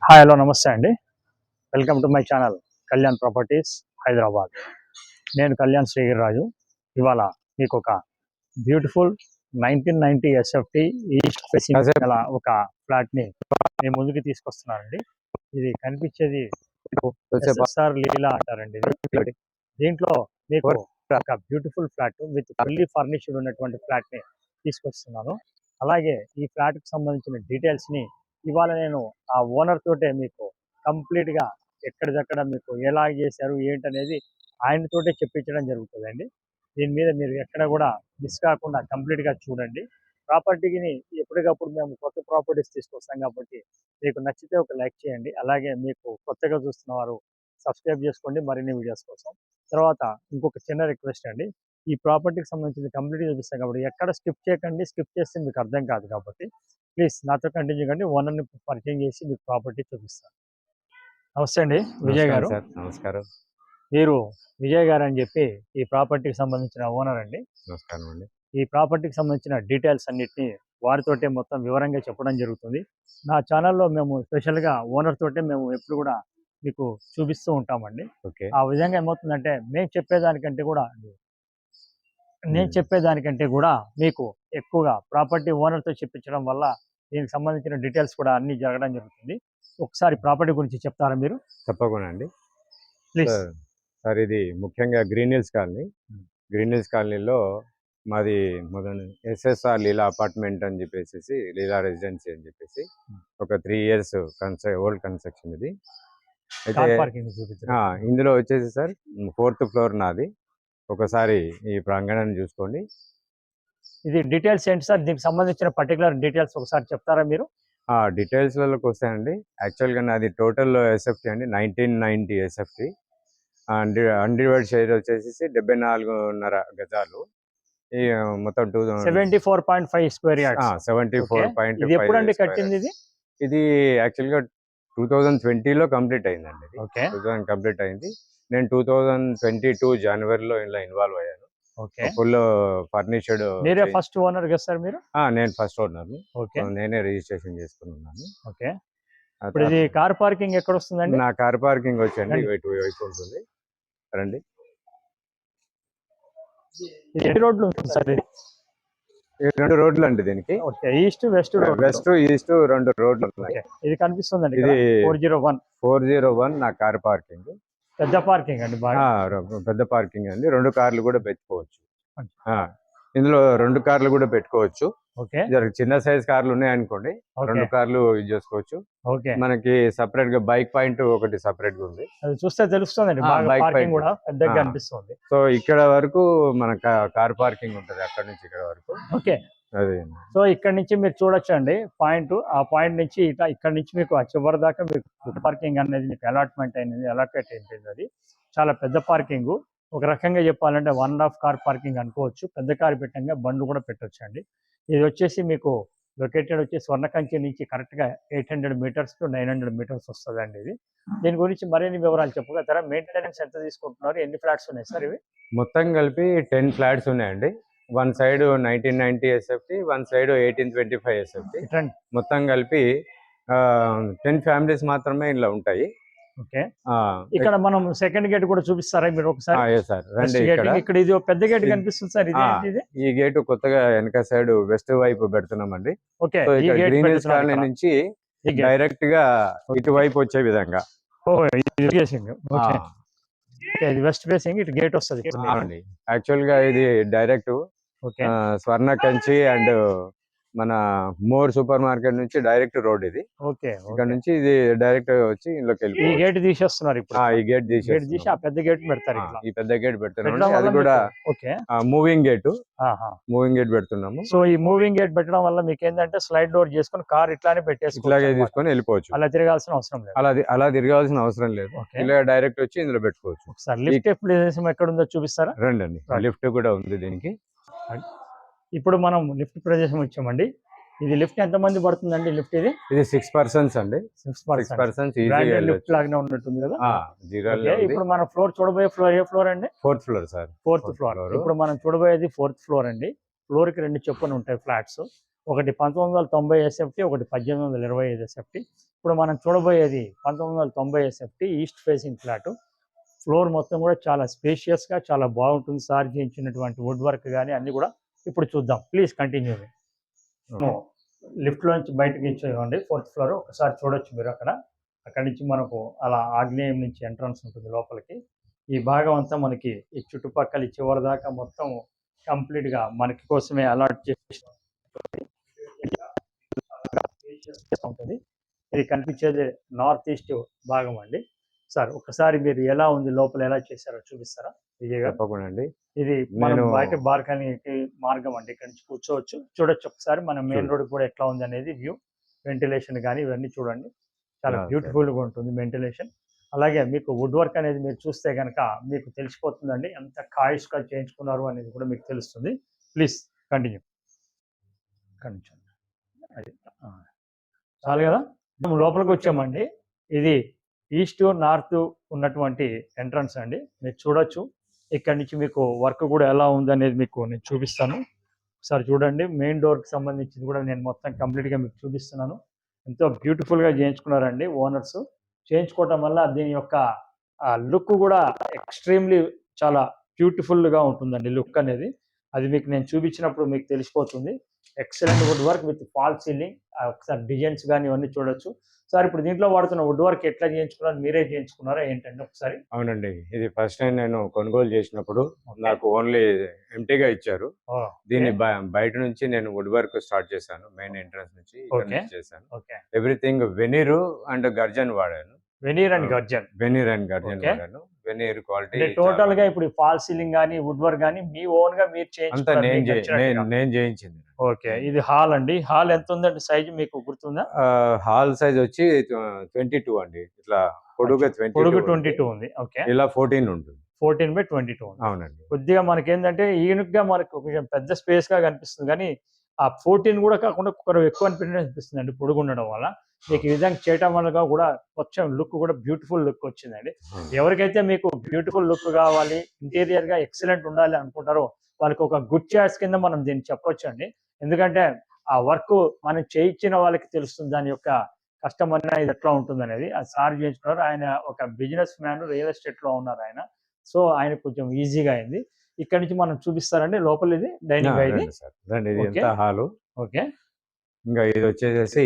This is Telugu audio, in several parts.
హాయ్ హలో నమస్తే అండి. Welcome to my channel Kalyan properties Hyderabad. నేను కళ్యాణ్ శ్రీగిరిరాజు. ఇవాళ మీకు ఒక బ్యూటిఫుల్ 1990 ఎస్ఎఫ్టీ ఈస్ట్ ఫేసింగ్ గల ఒక ఫ్లాట్ని నేను ముందుకు తీసుకొస్తున్నానండి. ఇది కనిపించేది ఎస్ఎస్ఆర్ లీలా అంటారండి. ఇది దీంట్లో మీకు ఒక beautiful flat with fully furnished ఉన్నటువంటి ఫ్లాట్ని తీసుకొస్తున్నాను. అలాగే ఈ ఫ్లాట్కి సంబంధించిన డీటెయిల్స్ని ఇవాళ నేను ఆ ఓనర్ తోటే మీకు కంప్లీట్గా ఎక్కడిదక్కడ మీకు ఎలా చేశారు ఏంటనేది ఆయనతోటే చెప్పించడం జరుగుతుందండి. దీని మీద మీరు ఎక్కడ కూడా మిస్ కాకుండా కంప్లీట్గా చూడండి. ప్రాపర్టీని ఎప్పటికప్పుడు మేము కొత్త ప్రాపర్టీస్ తీసుకొస్తాం కాబట్టి మీకు నచ్చితే ఒక లైక్ చేయండి. అలాగే మీకు కొత్తగా చూస్తున్న వారు సబ్స్క్రైబ్ చేసుకోండి మరిన్ని వీడియోస్ కోసం. తర్వాత ఇంకొక చిన్న రిక్వెస్ట్ అండి, ఈ ప్రాపర్టీకి సంబంధించిన కంప్లీట్గా చూపిస్తాం కాబట్టి ఎక్కడ స్కిప్ చేయకండి. స్కిప్ చేస్తే మీకు అర్థం కాదు కాబట్టి ప్లీజ్ నాతో కంటిన్యూ కండి. ఓనర్ని పరిచయం చేసి మీకు ప్రాపర్టీ చూపిస్తాను. నమస్తే అండి విజయ్ గారు. నమస్కారం. మీరు విజయ్ గారు అని చెప్పి ఈ ప్రాపర్టీకి సంబంధించిన ఓనర్ అండి. నమస్కారం అండి. ఈ ప్రాపర్టీకి సంబంధించిన డీటెయిల్స్ అన్నిటిని వారితోటే మొత్తం వివరంగా చెప్పడం జరుగుతుంది. నా ఛానల్లో మేము స్పెషల్గా ఓనర్ తోటే మేము ఎప్పుడు కూడా మీకు చూపిస్తూ ఉంటామండి. ఓకే. ఆ విధంగా ఏమవుతుందంటే నేను చెప్పేదానికంటే కూడా మీకు ఎక్కువగా ప్రాపర్టీ ఓనర్తో చెప్పించడం వల్ల దీనికి సంబంధించిన డీటెయిల్స్ కూడా అన్ని జరగడం జరుగుతుంది. ఒకసారి ప్రాపర్టీ గురించి చెప్తారా మీరు? తప్పకుండా అండి. ప్లీజ్ సార్ ఇది ముఖ్యంగా green hills colony. Green hills కాలనీలో మాది మొదలు ఎస్ఎస్ఆర్ లీలా అపార్ట్మెంట్ అని చెప్పేసి లీలా రెసిడెన్సీ అని చెప్పేసి ఒక 3 years ఓల్డ్ కన్స్ట్రక్షన్ ఇది. అయితే ఇందులో వచ్చేసి సార్ 4th floor నాది. ఒకసారి ఈ ప్రాంగణాన్ని చూసుకోండి. ఇది డీటెయిల్స్ ఏంటి సార్? దీనికి సంబంధించిన పర్టికులర్ డీటెయిల్స్ ఒకసారి చెప్తారా మీరు? డీటెయిల్స్లలోకి వస్తాయండి. యాక్చువల్గా నాది టోటల్ ఎస్ఎఫ్టీ అండి 1990 ఎస్ఎఫ్టీ. అన్డివైడ్ షేర్ వచ్చేసి 74.5 గజాలు. ఈ మొత్తం 74.5 స్క్వేర్ యార్డ్స్. 74.5. ఇది ఎప్పుడండి కట్టింది ఇది? ఇది యాక్చువల్గా 2020లో కంప్లీట్ అయిందండి. ఇది ఓకే. 2000 కంప్లీట్ అయింది. నేను 2022 జనవరిలో ఇలా ఇన్వాల్వ్ అయ్యాను. ఓకే. ఫుల్ ఫర్నిచర్డ్. మీరే ఫస్ట్ ఓనర్ కదా సార్ మీరు? నేను ఫస్ట్ ఓనర్ని. ఓకే. నేనే రిజిస్ట్రేషన్ చేసుకుని ఉన్నాను. ఓకే. ఇప్పుడు ఇది కార్ పార్కింగ్ ఎక్కడ వస్తుందండి? నా కార్ పార్కింగ్ వచ్చండి ఇటు వైపు ఉంటుంది. రండి. ఎన్ని రోడ్లు ఉంటుంది సార్ ఇది? 2 రోడ్లు అండి దీనికి. ఓకే. ఈస్ట్ వెస్ట్ ఈస్ట్ 2 రోడ్లు ఉన్నాయి. ఇది కనిపిస్తుందండి. ఇది 401 నా కార్ పార్కింగ్. పెద్ద పార్కింగ్ అండి. పెద్ద పార్కింగ్ అండి. 2 కార్లు కూడా పెట్టుకోవచ్చు. ఇందులో 2 కార్లు కూడా పెట్టుకోవచ్చు. ఓకే. చిన్న సైజ్ కార్లు ఉన్నాయనుకోండి 2 కార్లు యూజ్ చేసుకోవచ్చు. ఓకే. మనకి సపరేట్ గా బైక్ పాయింట్ ఒకటి సపరేట్ గా ఉంది. అది చూస్తే తెలుస్తుందండి. పార్కింగ్ కూడా పెద్దగా కనిపిస్తుంది. సో ఇక్కడ వరకు మన కార్ పార్కింగ్ ఉంటుంది, అక్కడ నుంచి ఇక్కడ వరకు. ఓకే. అదే. సో ఇక్కడ నుంచి మీరు చూడొచ్చు అండి పాయింట్. ఆ పాయింట్ నుంచి ఇక్కడ నుంచి మీకు ఆ చివరి దాకా మీకు పార్కింగ్ అనేది మీకు అలాట్మెంట్ అయినది, అలాకేట్ అయిపోయింది. అది చాలా పెద్ద పార్కింగ్. ఒక రకంగా చెప్పాలంటే 1.5 కార్ పార్కింగ్ అనుకోవచ్చు. పెద్ద కారు పెట్టంగా బండ్లు కూడా పెట్టొచ్చు అండి. ఇది వచ్చేసి మీకు లొకేటెడ్ వచ్చి స్వర్ణకంచి నుంచి కరెక్ట్గా 800 meters to 900 meters వస్తుందండి ఇది. దీని గురించి మరిన్ని వివరాలు చెప్పగలుగుతారా? మెయింటెనెన్స్ ఎంత తీసుకుంటున్నారు? ఎన్ని ఫ్లాట్స్ ఉన్నాయి సార్ ఇవి? మొత్తం కలిపి 10 ఫ్లాట్స్ ఉన్నాయండి. 1 side 1990 ఎస్ఎఫ్టీ, 1 side 1825 ఎస్ఎఫ్టీ. మొత్తం కలిపి 10 ఫ్యామిలీస్ మాత్రమే ఇలా ఉంటాయి. ఓకే. ఇక్కడ మనం సెకండ్ గేట్ కూడా చూపిస్తారా మీరు ఒకసారి? ఇక్కడ ఇది పెద్ద గేట్ కనిపిస్తుంది సార్. ఇది ఈ గేట్ కొత్తగా వెనక సైడ్ వెస్ట్ వైపు పెడుతున్నామండి. ఓకే. గ్రీన్ హిల్స్ కాలనీ నుంచి డైరెక్ట్ గా ఇటువైపు వచ్చే విధంగా. ఇది వెస్ట్ ఫేసింగ్, ఇటు గేట్ వస్తుంది. యాక్చువల్ గా ఇది డైరెక్ట్ స్వర్ణ కంచి అండ్ మన మోర్ సూపర్ మార్కెట్ నుంచి డైరెక్ట్ రోడ్ ఇది. ఓకే. ఇక్కడ నుంచి ఇది డైరెక్ట్ వచ్చి ఇంట్లోకి వెళ్ళి ఈ గేట్ తీసేస్తున్నారు ఇప్పుడు. ఈ గేట్ తీసి ఆ పెద్ద గేట్ పెడతారు. ఈ పెద్ద గేట్ పెడుతున్నాము. అది కూడా మూవింగ్ గేట్ పెడుతున్నాము. సో ఈ మూవింగ్ గేట్ పెట్టడం వల్ల మీకు ఏంటంటే స్లైడ్ డోర్ చేసుకుని కార్ ఇట్లానే ఇట్లాగే తీసుకొని వెళ్ళిపోవచ్చు. అలా తిరగాల్సిన అవసరం లేదు. అలా తిరగాల్సిన అవసరం లేదు. ఇలా డైరెక్ట్ వచ్చి ఇందులో పెట్టుకోవచ్చు. ఒకసారి లిఫ్ట్ ప్రదేశం ఎక్కడ ఉందో చూపిస్తారా? రండి. లిఫ్ట్ కూడా ఉంది దీనికి. ఇప్పుడు మనం లిఫ్ట్ ప్రదేశం వచ్చామండి. ఇది లిఫ్ట్ ఎంత మంది పడుతుందండి? లిఫ్ట్ ఇది 6 persons అండి. 6 persons లిఫ్ట్ లాగానే ఉన్నట్టుంది కదా. ఇప్పుడు మనం ఫ్లోర్ చూడబోయే ఫ్లోర్ ఏ ఫ్లోర్ అండి? 4th floor sir. 4th floor. ఇప్పుడు మనం చూడబోయేది 4th floor అండి. ఫ్లోర్ కి 2 చొప్పున ఉంటాయి ఫ్లాట్స్. ఒకటి 1990 ఎస్ఎఫ్టీ, ఒకటి 1825 ఎస్ఎఫ్టీ. ఇప్పుడు మనం చూడబోయేది 1990 SFT east facing flat. Floor మొత్తం కూడా చాలా స్పేషియస్గా చాలా బాగుంటుంది. సార్ చేయించినటువంటి వుడ్ వర్క్ కానీ అన్నీ కూడా ఇప్పుడు చూద్దాం. Please continue. లిఫ్ట్లోంచి బయటకి ఇచ్చేయండి 4th ఫ్లోర్. ఒకసారి చూడొచ్చు మీరు అక్కడి నుంచి మనకు అలా ఆగ్నేయం నుంచి ఎంట్రన్స్ ఉంటుంది లోపలికి. ఈ భాగం అంతా మనకి ఈ చుట్టుపక్కల చివరి దాకా మొత్తం కంప్లీట్గా మనకి కోసమే అలాట్ చేసి ఉంటుంది. ఇది కనిపించేది నార్త్ ఈస్ట్ భాగం అండి. సార్ ఒకసారి మీరు ఎలా ఉంది లోపల ఎలా చేశారో చూపిస్తారా? తప్పకుండా అండి. ఇది మనం బయట బాల్కనీకి మార్గం అండి. ఇక్కడ నుంచి కూర్చోవచ్చు, చూడొచ్చు ఒకసారి మన మెయిన్ రోడ్ కూడా ఎట్లా ఉంది అనేది వ్యూ. వెంటిలేషన్ కానీ ఇవన్నీ చూడండి, చాలా బ్యూటిఫుల్గా ఉంటుంది వెంటిలేషన్. అలాగే మీకు వుడ్ వర్క్ అనేది మీరు చూస్తే కనుక మీకు తెలిసిపోతుందండి ఎంత కాయిష్గా చేయించుకున్నారు అనేది కూడా మీకు తెలుస్తుంది. Please continue. అది చాలు కదా. మనం లోపలికి వచ్చామండి. ఇది ఈస్ట్ నార్త్ ఉన్నటువంటి ఎంట్రన్స్ అండి. మీరు చూడొచ్చు ఇక్కడ నుంచి మీకు వర్క్ కూడా ఎలా ఉంది అనేది మీకు నేను చూపిస్తాను. ఒకసారి చూడండి. మెయిన్ డోర్కి సంబంధించింది కూడా నేను మొత్తం కంప్లీట్గా మీకు చూపిస్తున్నాను. ఎంతో బ్యూటిఫుల్గా చేయించుకున్నారండి ఓనర్స్. చేయించుకోవటం వల్ల దీని యొక్క లుక్ కూడా ఎక్స్ట్రీమ్లీ చాలా బ్యూటిఫుల్గా ఉంటుందండి లుక్ అనేది. అది మీకు నేను చూపించినప్పుడు మీకు తెలిసిపోతుంది. Excellent wood work with fall ceiling. ఒకసారి డిజైన్స్ కానీ ఇవన్నీ చూడొచ్చు. సార్ ఇప్పుడు దీంట్లో వాడుతున్న వుడ్ వర్క్ ఎట్లా చేయించుకున్నారు? మీరే చేయించుకున్నారా ఏంటండి ఒకసారి? అవునండి, ఇది ఫస్ట్ టైం నేను కొనుగోలు చేసినప్పుడు నాకు ఓన్లీ ఎంటీగా ఇచ్చారు. దీన్ని బయట నుంచి నేను వుడ్ వర్క్ స్టార్ట్ చేశాను. మెయిన్ ఎంట్రన్స్ నుంచి చేశాను. ఎవ్రీథింగ్ వెనీర్ అండ్ గర్జన్ వాడాను. వెనీర్ అండ్ గర్జన్ వాడాను. వెనీర్ క్వాలిటీ టోటల్ గా ఇప్పుడు ఫాల్ సీలింగ్ గానీ వుడ్ వర్క్ గానీ మీ ఓన్ గా మీరు నేను చేయించింది. ఓకే, ఇది హాల్ అండి. హాల్ ఎంత ఉందండి సైజ్ మీకు గుర్తుందా? హాల్ సైజ్ వచ్చి 22 అండి. ఇట్లా పొడుగు 22 ఉంది. ఓకే, ఇలా 14 ఉంటుంది. 14/22 ఉంది. అవునండి. కొద్దిగా మనకి ఏంటంటే యూనిక్ గా మనకు కొంచెం పెద్ద స్పేస్ గా కనిపిస్తుంది, కానీ ఆ 14 కూడా కాకుండా ఎక్కువ అనిపిస్తుంది అండి పొడుగు ఉండడం వల్ల. మీకు ఈ విధంగా చేయటం వల్ల కూడా కొంచెం లుక్ కూడా బ్యూటిఫుల్ లుక్ వచ్చిందండి. ఎవరికైతే మీకు బ్యూటిఫుల్ లుక్ కావాలి, ఇంటీరియర్ గా ఎక్సలెంట్ ఉండాలి అనుకుంటారో వాళ్ళకి ఒక గుడ్ చాయిస్ కింద మనం దీన్ని చెప్పొచ్చు అండి. ఎందుకంటే ఆ వర్క్ మనం చేయించిన వాళ్ళకి తెలుస్తుంది దాని యొక్క కష్టం అనేది ఎట్లా ఉంటుంది అనేది. అది సార్ చేయించుకున్నారు. ఆయన ఒక బిజినెస్ మ్యాన్, రియల్ ఎస్టేట్ లో ఉన్నారు ఆయన. సో ఆయన కొంచెం ఈజీగా అయింది. ఇక్కడ నుంచి మనం చూపిస్తారండి లోపల. ఇది డైనింగ్ ఇది హాలు. ఓకే, ఇంకా ఇది వచ్చేసి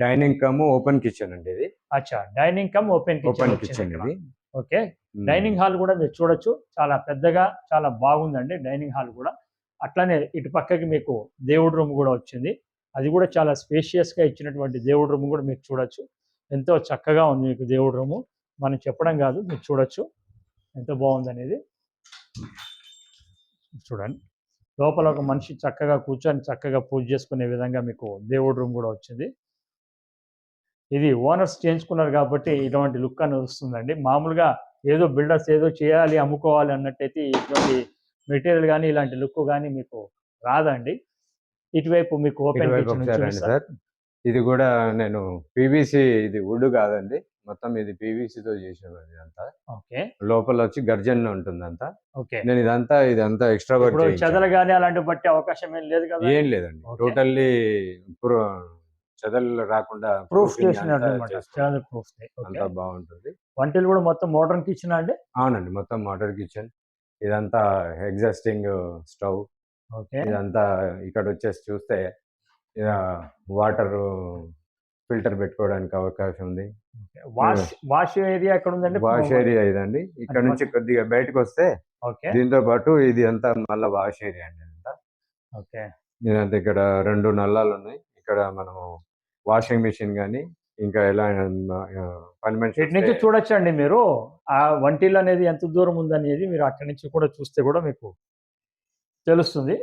డైనింగ్ కమ్ ఓపెన్ కిచెన్ అండి. ఇది అచ్చా, డైనింగ్ కమ్ ఓపెన్ కిచెన్ ఇది. ఓకే, డైనింగ్ హాల్ కూడా మీరు చూడొచ్చు, చాలా పెద్దగా చాలా బాగుందండి డైనింగ్ హాల్ కూడా. అట్లానే ఇటు పక్కకి మీకు దేవుడి రూమ్ కూడా వచ్చింది. అది కూడా చాలా స్పేషియస్ గా ఇచ్చినటువంటి దేవుడి రూమ్ కూడా మీరు చూడొచ్చు. ఎంతో చక్కగా ఉంది మీకు దేవుడి రూము. మనం చెప్పడం కాదు, మీరు చూడొచ్చు ఎంత బాగుంది అనేది. చూడండి, లోపల ఒక మనిషి చక్కగా కూర్చొని చక్కగా పూజ చేసుకునే విధంగా మీకు దేవుడి రూమ్ కూడా వచ్చింది. ఇది ఓనర్స్ చేయించుకున్నారు కాబట్టి ఇటువంటి లుక్ అనేది వస్తుందండి. మామూలుగా ఏదో బిల్డర్స్ ఏదో చేయాలి అమ్ముకోవాలి అన్నట్టయితే ఇటువంటి మెటీరియల్ కానీ ఇలాంటి లుక్ కానీ మీకు రాదండి. ఇటువైపు మీకు ఓపెన్ సార్. ఇది కూడా నేను పీవీసీ, ఇది వుడ్ కాదండి, మొత్తం ఇది పీవీసీతో చేసినది ఇదంతా. ఓకే, లోపల వచ్చి గర్జన్ ఉంటుంది అంతా. ఓకే, నేను ఇదంతా ఎక్స్ట్రా వర్క్ చెదలు కానీ అలాంటి బట్టి అవకాశం ఏం లేదు కదా? ఏం లేదండి, టోటల్లీ చెదలు రాకుండా ప్రూఫ్ చేసినట్టు ప్రూఫ్. అంతా బాగుంటుంది. వంటలు కూడా మొత్తం మోడర్న్ కిచెన్ అండి? అవునండి, మొత్తం మోడర్న్ కిచెన్. ఇదంతా ఎగ్జాస్టింగ్ స్టవ్. ఓకే, ఇదంతా ఇక్కడ వచ్చేసి చూస్తే వాటర్ ఫిల్టర్ పెట్టుకోవడానికి అవకాశం ఉంది. వాష్ ఏరియా ఎక్కడ ఉందండి? వాష్ ఏరియా ఇదండి. ఇక్కడ నుంచి కొద్దిగా బయటకు వస్తే దీంతో పాటు ఇది అంతా మళ్ళీ వాష్ ఏరియా అండి. అంతా ఓకే, ఇదంతా ఇక్కడ 2 నల్లాలు ఉన్నాయి. ఇక్కడ మనము వాషింగ్ మిషన్ కానీ ఇంకా ఎలా పని మనిషి ఇటు నుంచి చూడొచ్చండి మీరు. ఆ వంటిల్ అనేది ఎంత దూరం ఉందనేది మీరు అక్కడి నుంచి కూడా చూస్తే కూడా మీకు తెలుస్తుంది.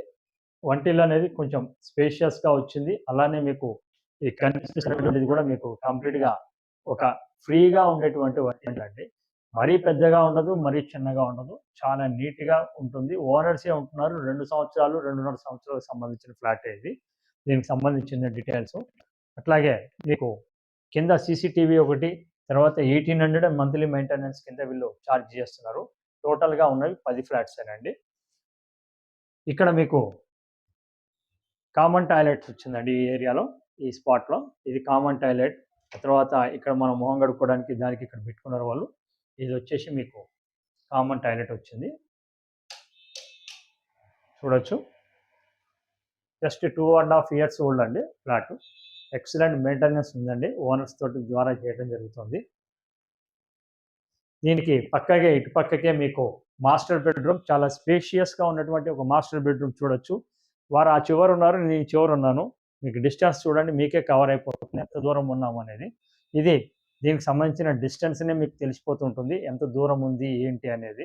వంటిల్ అనేది కొంచెం స్పేషియస్ గా వచ్చింది. అలానే మీకు ఈ కనిపిస్తున్నటువంటిది కూడా మీకు కంప్లీట్ గా ఒక ఫ్రీగా ఉండేటువంటి వంటిల్ అండి. మరీ పెద్దగా ఉండదు, మరీ చిన్నగా ఉండదు, చాలా నీట్ గా ఉంటుంది. ఓనర్సే ఉంటున్నారు. 2 సంవత్సరాలు 2.5 సంవత్సరాలకు సంబంధించిన ఫ్లాట్ ఇది. దీనికి సంబంధించిన డీటెయిల్స్. అట్లాగే మీకు కింద సీసీటీవీ ఒకటి, తర్వాత 1800 మంత్లీ మెయింటెనెన్స్ కింద వీళ్ళు ఛార్జ్ చేస్తున్నారు. టోటల్గా ఉన్నవి 10 ఫ్లాట్స్ అండి. ఇక్కడ మీకు కామన్ టాయిలెట్స్ వచ్చిందండి ఈ ఏరియాలో, ఈ స్పాట్లో. ఇది కామన్ టాయిలెట్. తర్వాత ఇక్కడ మనం మొహం కడుక్కోవడానికి దానికి ఇక్కడ పెట్టుకున్నారు వాళ్ళు. ఇది వచ్చేసి మీకు కామన్ టాయిలెట్ వచ్చింది, చూడొచ్చు. జస్ట్ 2.5 years ఓల్డ్ అండి ఫ్లాట్. ఎక్సలెంట్ మెయింటెనెన్స్ ఉందండి, ఓనర్స్ తోటి ద్వారా చేయడం జరుగుతుంది. దీనికి పక్కకే ఇటు పక్కకే మీకు మాస్టర్ బెడ్రూమ్, చాలా స్పేషియస్గా ఉన్నటువంటి ఒక మాస్టర్ బెడ్రూమ్ చూడొచ్చు. వారు ఆ చివరు ఉన్నారు, నేను ఈ చివరు ఉన్నాను. మీకు డిస్టెన్స్ చూడండి, మీకే కవర్ అయిపోతుంది ఎంత దూరం ఉన్నాము అనేది. ఇది దీనికి సంబంధించిన డిస్టెన్స్నే మీకు తెలిసిపోతుంటుంది ఎంత దూరం ఉంది ఏంటి అనేది.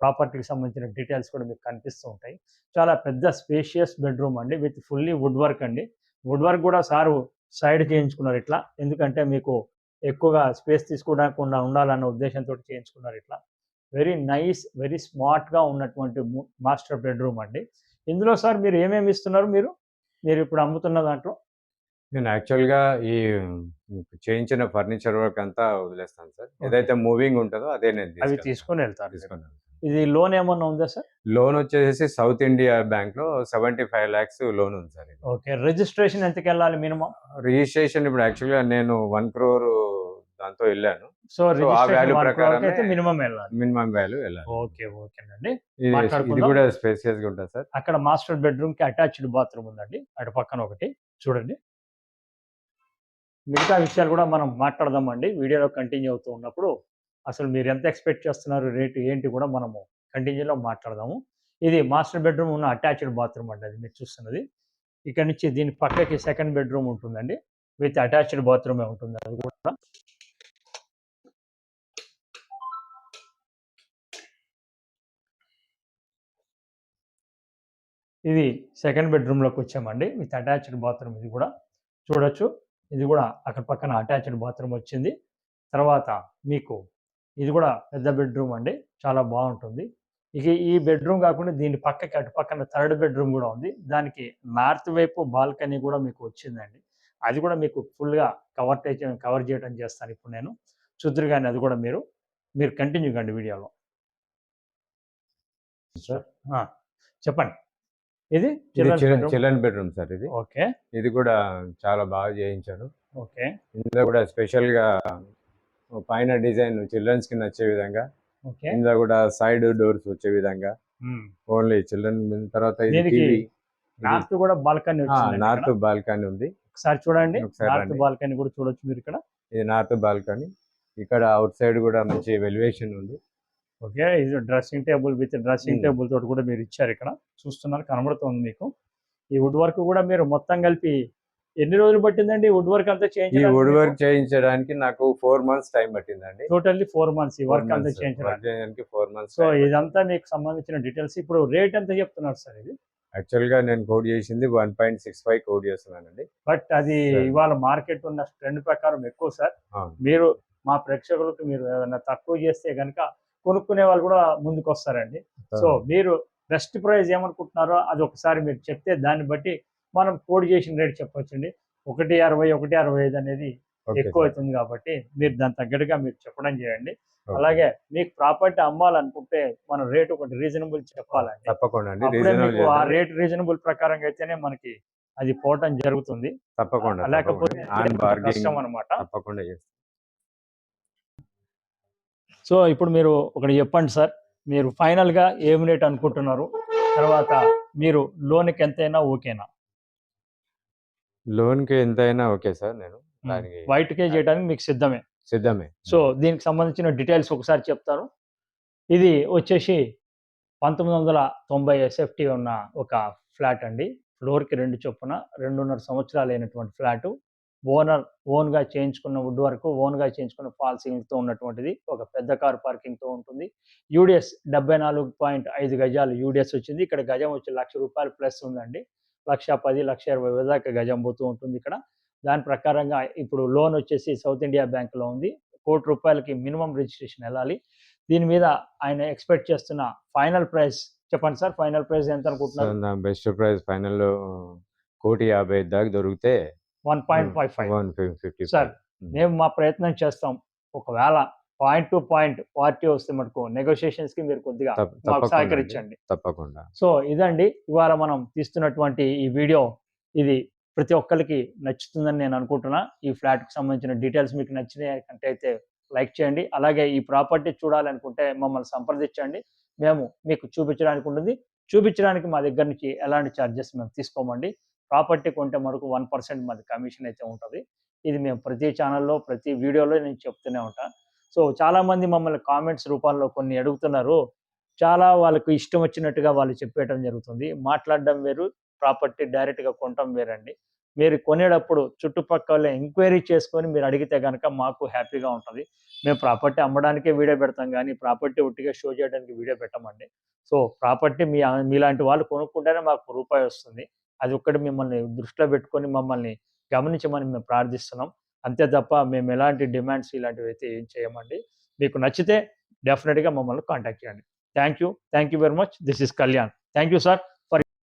ప్రాపర్టీకి సంబంధించిన డీటెయిల్స్ కూడా మీకు కనిపిస్తూ ఉంటాయి. చాలా పెద్ద స్పేషియస్ బెడ్రూమ్ అండి, విత్ ఫుల్లీ వుడ్ వర్క్ అండి. వుడ్ వర్క్ కూడా సారు సైడ్ చేయించుకున్నారు ఇట్లా, ఎందుకంటే మీకు ఎక్కువగా స్పేస్ తీసుకోవడానికి ఉండాలన్న ఉద్దేశంతో చేయించుకున్నారు ఇట్లా. వెరీ నైస్, వెరీ స్మార్ట్గా ఉన్నటువంటి మాస్టర్ బెడ్రూమ్ అండి. ఇందులో సార్ మీరు ఏమేమి ఇస్తున్నారు? మీరు ఇప్పుడు అమ్ముతున్న దాంట్లో నేను యాక్చువల్గా ఈ చేయించిన ఫర్నిచర్ వర్క్ అంతా వదిలేస్తాను సార్. ఏదైతే మూవింగ్ ఉంటుందో అదే నేను అవి తీసుకొని వెళ్తారు. తీసుకున్నాను. ఇది లోన్ ఏమన్నా ఉందా సార్? లోన్ వచ్చేసి సౌత్ ఇండియా బ్యాంక్ లో 75 lakhs లోన్ ఉంది సార్. ఓకే, రిజిస్ట్రేషన్ ఎంతకి వెళ్ళాలి మినిమం? రిజిస్ట్రేషన్ ఇప్పుడు యాక్చువల్గా నేను 1 crore దాంతో వెళ్ళాను. సో ఆ వాల్యూ ప్రకారం మినిమం వెళ్ళాలి. మినిమం వాల్యూ వెళ్ళాలి. ఓకే, ఓకేనండి. ఇది కూడా స్పేసియస్ గా ఉంటుంది సార్. అక్కడ మాస్టర్ బెడ్రూమ్ కి అటాచ్డ్ బాత్రూమ్ ఉందండి, అటు పక్కన ఒకటి చూడండి. మిగతా విషయాలు కూడా మనం మాట్లాడదామండి వీడియోలో కంటిన్యూ అవుతూ ఉన్నప్పుడు. అసలు మీరు ఎంత ఎక్స్పెక్ట్ చేస్తున్నారు, రేటు ఏంటి కూడా మనము కంటిన్యూలో మాట్లాడదాము. ఇది మాస్టర్ బెడ్రూమ్ ఉన్న అటాచ్డ్ బాత్రూమ్ అండి, అది మీరు చూస్తున్నది. ఇక్కడ నుంచి దీని పక్కకి సెకండ్ బెడ్రూమ్ ఉంటుందండి, విత్ అటాచ్డ్ బాత్రూమే ఉంటుంది అది కూడా. ఇది సెకండ్ బెడ్రూమ్లోకి వచ్చామండి, విత్ అటాచ్డ్ బాత్రూమ్. ఇది కూడా చూడొచ్చు, ఇది కూడా అక్కడ పక్కన అటాచ్డ్ బాత్రూమ్ వచ్చింది. తర్వాత మీకు ఇది కూడా పెద్ద బెడ్రూమ్ అండి, చాలా బాగుంటుంది. ఇక ఈ బెడ్రూమ్ కాకుండా దీని పక్కకి అటు పక్కన థర్డ్ బెడ్రూమ్ కూడా ఉంది. దానికి నార్త్ వైపు బాల్కనీ కూడా మీకు వచ్చిందండి. అది కూడా మీకు ఫుల్గా కవర్ చేయడం చేస్తాను ఇప్పుడు నేను. చూద్దరు కానీ అది కూడా మీరు కంటిన్యూ కండి వీడియోలో. చెప్పండి. ఇది చిల్డ్రన్ బెడ్రూమ్ సార్. ఇది ఓకే, ఇది కూడా చాలా బాగా చేయించాను. ఓకే, ఇందులో కూడా స్పెషల్ గా పైన డిజైన్ చిల్డ్రన్స్ కి నచ్చే విధంగా, ఇందులో కూడా సైడ్ డోర్స్ వచ్చే విధంగా ఓన్లీ చిల్డ్రన్. తర్వాత నార్త్ కూడా బాల్కనీ, నార్త్ బాల్కనీ ఉంది. ఒకసారి చూడండి, నార్త్ బాల్కనీ కూడా చూడొచ్చు మీరు ఇక్కడ. ఇది నార్త్ బాల్కనీ. ఇక్కడ అవుట్ సైడ్ కూడా మంచి వెలివేషన్ ఉంది. ఓకే, ఇది dressing table with dressing table తోటి కూడా మీరు ఇచ్చారు ఇక్కడ, చూస్తున్నారు, కనబడుతుంది మీకు. ఈ వుడ్ వర్క్ కూడా మీరు మొత్తం కలిపి ఎన్ని రోజులు పట్టిందండి వుడ్ వర్క్ అంతా ఈ వుడ్ వర్క్ చేయించడానికి నాకు 4 months టైం పట్టిందండి. టోటల్లీ 4 months ఈ వర్క్ అంతా చేయించడానికి 4 months. సో ఇదంతా మీకు సంబంధించిన డీటెయిల్స్. ఇప్పుడు రేట్ ఎంత చెప్తున్నారు సార్? ఇది యాక్చువల్ గా నేను కోడ్ చేసింది 1.65 కోడ్ చేస్తున్నానండి. బట్ అది ఇవాళ మార్కెట్ ఉన్న ట్రెండ్ ప్రకారం ఎక్కువ సార్. మీరు మా ప్రేక్షకులకు మీరు ఏదైనా తక్కువ చేస్తే కనుక కొనుక్కునే వాళ్ళు కూడా ముందుకు వస్తారండి. సో మీరు బెస్ట్ ప్రైస్ ఏమనుకుంటున్నారో అది ఒకసారి మీరు చెప్తే దాన్ని బట్టి మనం కోడ్ చేసిన రేట్ చెప్పొచ్చండి. 1.60, 1.65 అనేది ఎక్కువ అవుతుంది కాబట్టి మీరు దాని తగ్గట్టుగా మీరు చెప్పడం చేయండి. అలాగే మీకు ప్రాపర్టీ అమ్మాలనుకుంటే మనం రేట్ ఒకటి రీజనబుల్ చెప్పాలండి. తప్పకుండా ఆ రేట్ రీజనబుల్ ప్రకారంగా అయితేనే మనకి అది పోవటం జరుగుతుంది. తప్పకుండా, లేకపోతే కష్టం అన్నమాట. తప్పకుండా. సో ఇప్పుడు మీరు ఒకటి చెప్పండి సార్, మీరు ఫైనల్గా ఏం రేట్ అనుకుంటున్నారు? తర్వాత మీరు లోన్కి ఎంతైనా ఓకేనా? లోన్కి ఎంతైనా ఓకే సార్. నేను వైట్కే చేయడానికి మీకు సిద్ధమే. సో దీనికి సంబంధించిన డీటెయిల్స్ ఒకసారి చెప్తారు. ఇది వచ్చేసి 1990 SFT ఉన్న ఒక ఫ్లాట్ అండి. ఫ్లోర్కి 2 చొప్పున 2.5 సంవత్సరాలు అయినటువంటి ఫ్లాటు. ఓన్గా చేయించుకున్న వుడ్ వరకు, ఓన్గా చేయించుకున్న ఫాల్ సీలింగ్తో ఉన్నటువంటిది. ఒక పెద్ద కార్ పార్కింగ్తో ఉంటుంది. యూడిఎస్ 74.5 గజాలు యూడిఎస్ వచ్చింది. ఇక్కడ గజం వచ్చి ₹1,00,000 ప్లస్ ఉందండి. 1,10,000, 1,20,000 దాకా గజం పోతూ ఉంటుంది ఇక్కడ. దాని ప్రకారంగా ఇప్పుడు లోన్ వచ్చేసి సౌత్ ఇండియా బ్యాంకులో ఉంది. ₹1,00,00,000కి మినిమం రిజిస్ట్రేషన్ వెళ్ళాలి. దీని మీద ఆయన ఎక్స్పెక్ట్ చేస్తున్న ఫైనల్ ప్రైస్ చెప్పండి సార్. ఫైనల్ ప్రైస్ ఎంత అనుకుంటున్నారు? నా బెస్ట్ ప్రైస్ ఫైనల్ 1,50,00,000 దాకా దొరికితే 1.55 సార్, మేము మా ప్రయత్నం చేస్తాం. ఒకవేళ పాయింట్ టు పాయింట్ పార్టీ వస్తే మటుకు నెగోషియేషన్స్ కి మీరు కొద్దిగా మాకు సహకరించండి. తప్పకుండా. సో ఇదండి ఇవాళ మనం తీస్తున్నటువంటి ఈ వీడియో. ఇది ప్రతి ఒక్కరికి నచ్చుతుందని నేను అనుకుంటున్నా. ఈ ఫ్లాట్‌కి సంబంధించిన డీటెయిల్స్ మీకు నచ్చినట్టయితే లైక్ చేయండి. అలాగే ఈ ప్రాపర్టీ చూడాలనుకుంటే మమ్మల్ని సంప్రదించండి. మేము మీకు చూపించడానికి ఉంటుంది. చూపించడానికి మా దగ్గర నుంచి ఎలాంటి చార్జెస్ మేము తీసుకోమండి. ప్రాపర్టీ కొంటే మటుకు 1% మాది కమిషన్ అయితే ఉంటది. ఇది మేము ప్రతి ఛానల్‌లో, ప్రతి వీడియోలో నేను చెప్తూనే ఉంటా. సో, చాలామంది మమ్మల్ని కామెంట్స్ రూపాల్లో కొన్ని అడుగుతున్నారు. చాలా వాళ్ళకి ఇష్టం వచ్చినట్టుగా వాళ్ళు చెప్పేయటం జరుగుతుంది. మాట్లాడడం వేరు, ప్రాపర్టీ డైరెక్ట్‌గా కొనటం వేరండి. మీరు కొనేటప్పుడు చుట్టుపక్కల ఎంక్వైరీ చేసుకొని మీరు అడిగితే గనక మాకు హ్యాపీగా ఉంటది. మేము ప్రాపర్టీ అమ్మడానికే వీడియో పెడతాం గానీ, ప్రాపర్టీ ఉట్టిగా షో చేయడానికి వీడియో పెట్టమండి. సో, ప్రాపర్టీ మీలాంటి వాళ్ళు కొనుక్కుంటేనే మాకు రూపాయొస్తుంది. అదొక్కటి మిమ్మల్ని దృష్టిలో పెట్టుకొని మమ్మల్ని గమనించమని మేము ప్రార్థిస్తున్నాం. అంతే తప్ప మేము ఎలాంటి డిమాండ్స్ ఇలాంటివైతే ఏం చేయమండి. మీకు నచ్చితే డెఫినిట్‌గా మమ్మల్ని కాంటాక్ట్ చేయండి. Thank you. Thank you very much. This is Kalyan. Thank you sir.